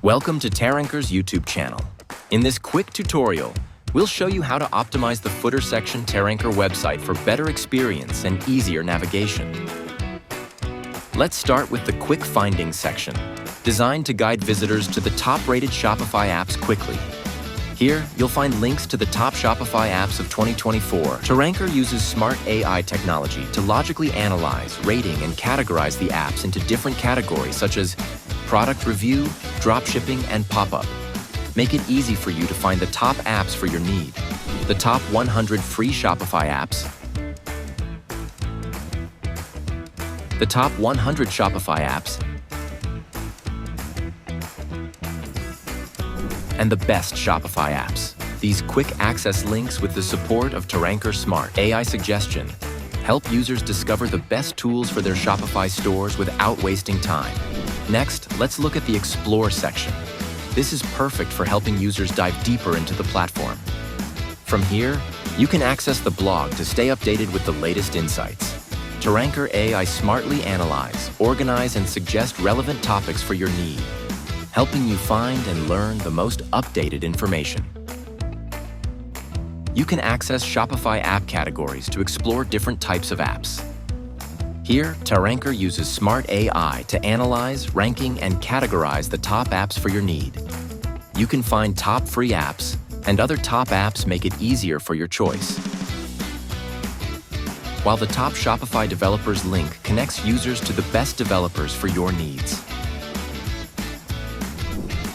Welcome to Taranker's YouTube channel. In this quick tutorial, we'll show you how to optimize the footer section Taranker website for better experience and easier navigation. Let's start with the Quick Findings section, designed to guide visitors to the top-rated Shopify apps quickly. Here, you'll find links to the top Shopify apps of 2024. Taranker uses smart AI technology to logically analyze, rating, and categorize the apps into different categories such as product review, dropshipping, and pop-up. Make it easy for you to find the top apps for your need. The top 100 free Shopify apps, the top 100 Shopify apps, and the best Shopify apps. These quick access links with the support of Taranker Smart AI Suggestion help users discover the best tools for their Shopify stores without wasting time. Next, let's look at the Explore section. This is perfect for helping users dive deeper into the platform. From here, you can access the blog to stay updated with the latest insights. Taranker AI smartly analyze, organize, and suggest relevant topics for your need, helping you find and learn the most updated information. You can access Shopify app categories to explore different types of apps. Here, Taranker uses smart AI to analyze, ranking, and categorize the top apps for your need. You can find top free apps, and other top apps make it easier for your choice. While the top Shopify developers link connects users to the best developers for your needs.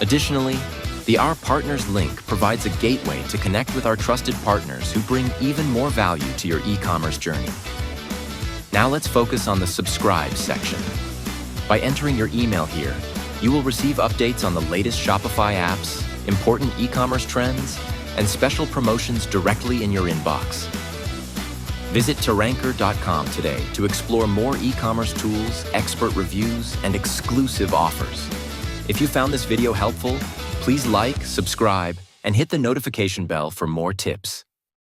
Additionally, the Our Partners link provides a gateway to connect with our trusted partners who bring even more value to your e-commerce journey. Now let's focus on the Subscribe section. By entering your email here, you will receive updates on the latest Shopify apps, important e-commerce trends, and special promotions directly in your inbox. Visit Taranker.com today to explore more e-commerce tools, expert reviews, and exclusive offers. If you found this video helpful, please like, subscribe, and hit the notification bell for more tips.